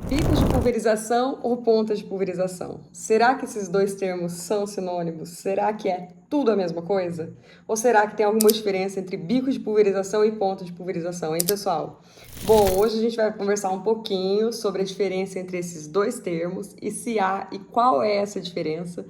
Bicos de pulverização ou pontas de pulverização? Será que esses dois termos são sinônimos? Será que é tudo a mesma coisa? Ou será que tem alguma diferença entre bicos de pulverização e pontas de pulverização, hein, pessoal? Bom, hoje a gente vai conversar um pouquinho sobre a diferença entre esses dois termos e se há e qual é essa diferença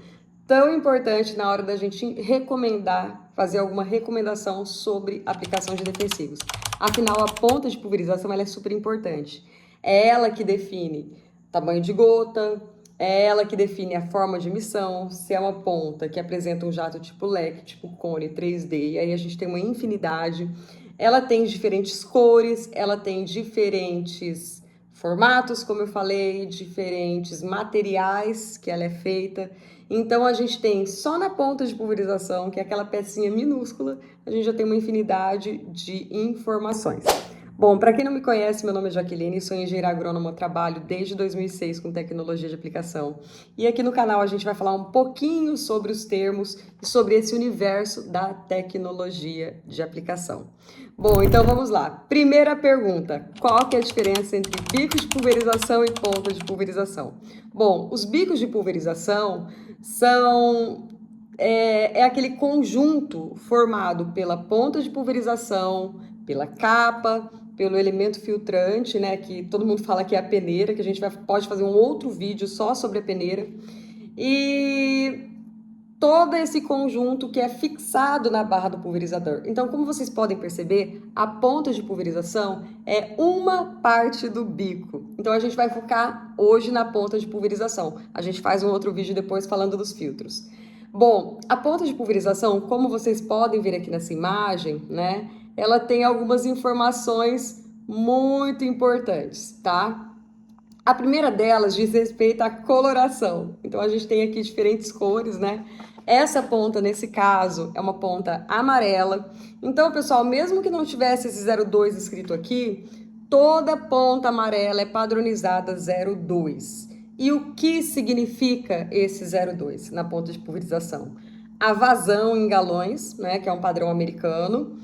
tão importante na hora da gente recomendar, fazer alguma recomendação sobre aplicação de defensivos. Afinal, a ponta de pulverização ela é super importante. É ela que define tamanho de gota, é ela que define a forma de emissão, se é uma ponta que apresenta um jato tipo leque, tipo cone 3D, e aí a gente tem uma infinidade. Ela tem diferentes cores, ela tem diferentes formatos, como eu falei, diferentes materiais que ela é feita. Então a gente tem só na ponta de pulverização, que é aquela pecinha minúscula, a gente já tem uma infinidade de informações. Bom, para quem não me conhece, meu nome é Jaqueline, sou engenheira agrônoma, trabalho desde 2006 com tecnologia de aplicação. E aqui no canal a gente vai falar um pouquinho sobre os termos e sobre esse universo da tecnologia de aplicação. Bom, então vamos lá. Primeira pergunta, qual que é a diferença entre bicos de pulverização e pontas de pulverização? Bom, os bicos de pulverização é aquele conjunto formado pela ponta de pulverização, pela capa, pelo elemento filtrante, né, que todo mundo fala que é a peneira, que a gente pode fazer um outro vídeo só sobre a peneira, e todo esse conjunto que é fixado na barra do pulverizador. Então, como vocês podem perceber, a ponta de pulverização é uma parte do bico. Então, a gente vai focar hoje na ponta de pulverização. A gente faz um outro vídeo depois falando dos filtros. Bom, a ponta de pulverização, como vocês podem ver aqui nessa imagem, né, ela tem algumas informações muito importantes, tá? A primeira delas diz respeito à coloração. Então a gente tem aqui diferentes cores, né? Essa ponta, nesse caso, é uma ponta amarela. Então, pessoal, mesmo que não tivesse esse 02 escrito aqui, toda ponta amarela é padronizada 02. E o que significa esse 02 na ponta de pulverização? A vazão em galões, né, que é um padrão americano,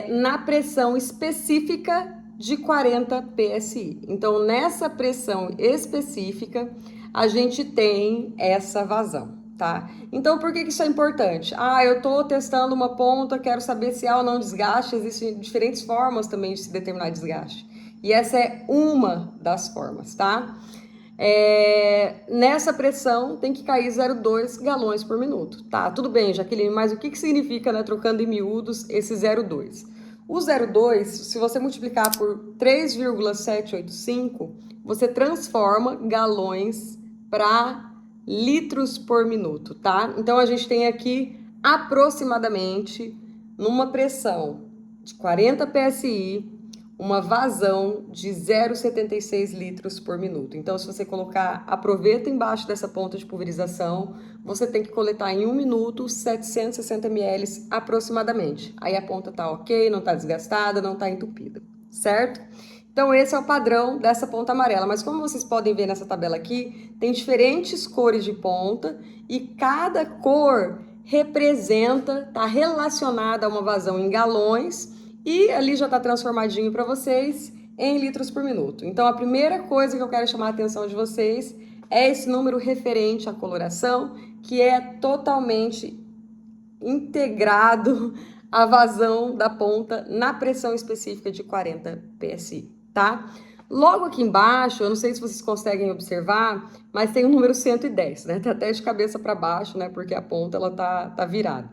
na pressão específica de 40 PSI. Então, nessa pressão específica, a gente tem essa vazão, tá? Então, por que isso é importante? Eu estou testando uma ponta, quero saber se há ou não desgaste. Existem diferentes formas também de se determinar desgaste. E essa é uma das formas, tá? Nessa pressão tem que cair 0,2 galões por minuto. Tá, tudo bem, Jaqueline, mas o que significa, né, trocando em miúdos, esse 0,2? O 0,2, se você multiplicar por 3,785, você transforma galões para litros por minuto, tá? Então a gente tem aqui aproximadamente, numa pressão de 40 PSI, uma vazão de 0,76 litros por minuto. Então, se você colocar a proveta embaixo dessa ponta de pulverização, você tem que coletar em 1 minuto 760 ml aproximadamente. Aí a ponta tá ok, não tá desgastada, não tá entupida, certo? Então, esse é o padrão dessa ponta amarela. Mas como vocês podem ver nessa tabela aqui, tem diferentes cores de ponta e cada cor representa, tá relacionada a uma vazão em galões, e ali já está transformadinho para vocês em litros por minuto. Então, a primeira coisa que eu quero chamar a atenção de vocês é esse número referente à coloração, que é totalmente integrado à vazão da ponta na pressão específica de 40 PSI, tá? Logo aqui embaixo, eu não sei se vocês conseguem observar, mas tem o número 110, né? Tá até de cabeça para baixo, né? Porque a ponta ela tá virada.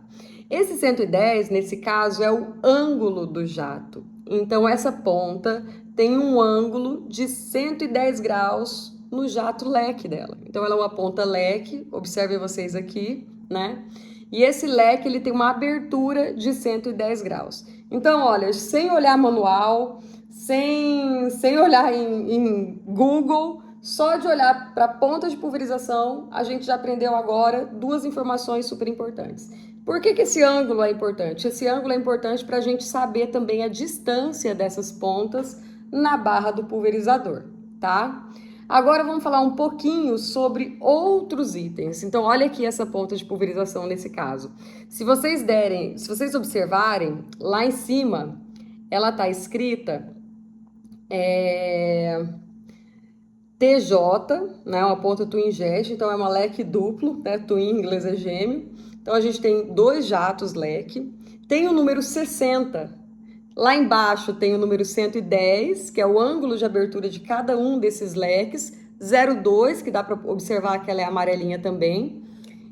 Esse 110, nesse caso, é o ângulo do jato. Então, essa ponta tem um ângulo de 110 graus no jato leque dela. Então, ela é uma ponta leque, observem vocês aqui, né? E esse leque, ele tem uma abertura de 110 graus. Então, olha, sem olhar manual, sem olhar em Google, só de olhar para a ponta de pulverização, a gente já aprendeu agora duas informações super importantes. Por que esse ângulo é importante? Esse ângulo é importante para a gente saber também a distância dessas pontas na barra do pulverizador, tá? Agora vamos falar um pouquinho sobre outros itens. Então, olha aqui essa ponta de pulverização nesse caso. Se vocês observarem, lá em cima, ela está escrita TJ, né, uma ponta twin jet, então é uma leque duplo, né, twin em inglês é gêmeo. Então a gente tem 2 jatos leque. Tem o número 60. Lá embaixo tem o número 110, que é o ângulo de abertura de cada um desses leques. 02, que dá para observar que ela é amarelinha também.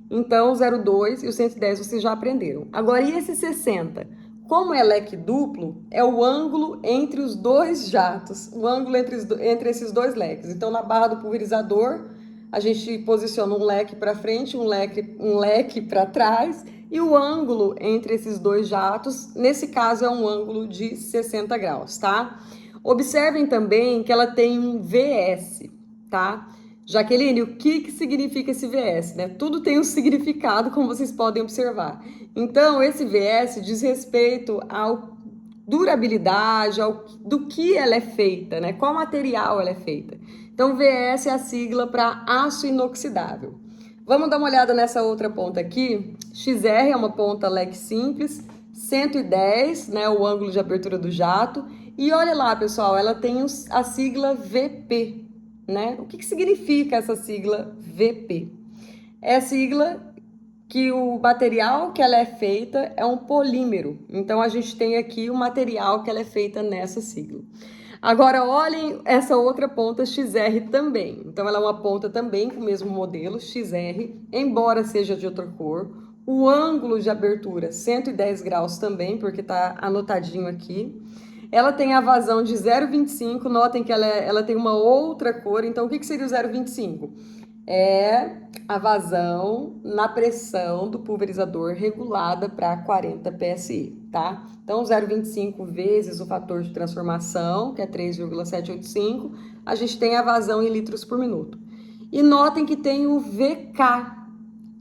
Então, o 02 e o 110 vocês já aprenderam. Agora, e esse 60? Como é leque duplo, é o ângulo entre os dois jatos, o ângulo entre esses dois leques. Então, na barra do pulverizador, a gente posiciona um leque para frente, um leque para trás, e o ângulo entre esses dois jatos, nesse caso, é um ângulo de 60 graus, tá? Observem também que ela tem um VS, tá? Jaqueline, o que significa esse VS, né? Tudo tem um significado, como vocês podem observar. Então, esse VS diz respeito à durabilidade, do que ela é feita, né? Qual material ela é feita. Então, VS é a sigla para aço inoxidável. Vamos dar uma olhada nessa outra ponta aqui. XR é uma ponta leque simples, 110, né? O ângulo de abertura do jato. E olha lá, pessoal, ela tem a sigla VP. Né? O que significa essa sigla VP? É a sigla que o material que ela é feita é um polímero. Então, a gente tem aqui o material que ela é feita nessa sigla. Agora, olhem essa outra ponta XR também. Então, ela é uma ponta também com o mesmo modelo, XR, embora seja de outra cor. O ângulo de abertura, 110 graus também, porque está anotadinho aqui. Ela tem a vazão de 0,25, notem que ela tem uma outra cor, então o que seria o 0,25? É a vazão na pressão do pulverizador regulada para 40 PSI, tá? Então, 0,25 vezes o fator de transformação, que é 3,785, a gente tem a vazão em litros por minuto. E notem que tem o VK,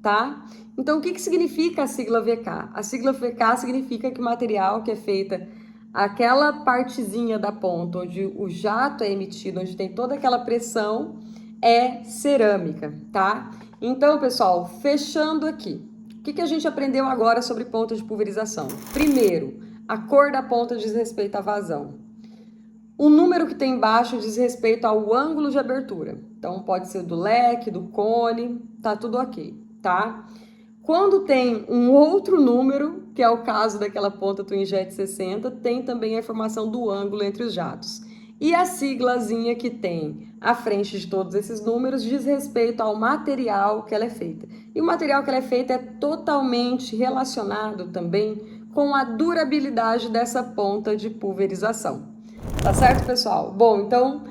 tá? Então, o que significa a sigla VK? A sigla VK significa que o material que é feita aquela partezinha da ponta onde o jato é emitido, onde tem toda aquela pressão, é cerâmica, tá? Então, pessoal, fechando aqui, o que a gente aprendeu agora sobre ponta de pulverização? Primeiro, a cor da ponta diz respeito à vazão. O número que tem embaixo diz respeito ao ângulo de abertura. Então, pode ser do leque, do cone, tá tudo ok, tá? Quando tem um outro número, que é o caso daquela ponta twin jet 60, tem também a informação do ângulo entre os jatos. E a siglazinha que tem à frente de todos esses números diz respeito ao material que ela é feita. E o material que ela é feita é totalmente relacionado também com a durabilidade dessa ponta de pulverização. Tá certo, pessoal? Bom, então,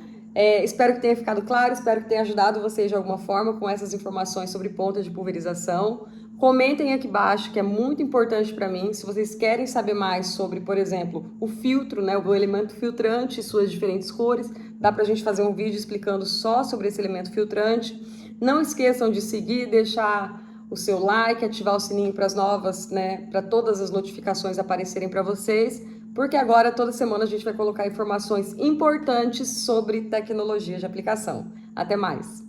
espero que tenha ficado claro, espero que tenha ajudado vocês de alguma forma com essas informações sobre ponta de pulverização. Comentem aqui embaixo, que é muito importante para mim, se vocês querem saber mais sobre, por exemplo, o filtro, né, o elemento filtrante e suas diferentes cores. Dá para a gente fazer um vídeo explicando só sobre esse elemento filtrante. Não esqueçam de seguir, deixar o seu like, ativar o sininho para as novas, né, para todas as notificações aparecerem para vocês, porque agora toda semana a gente vai colocar informações importantes sobre tecnologia de aplicação. Até mais!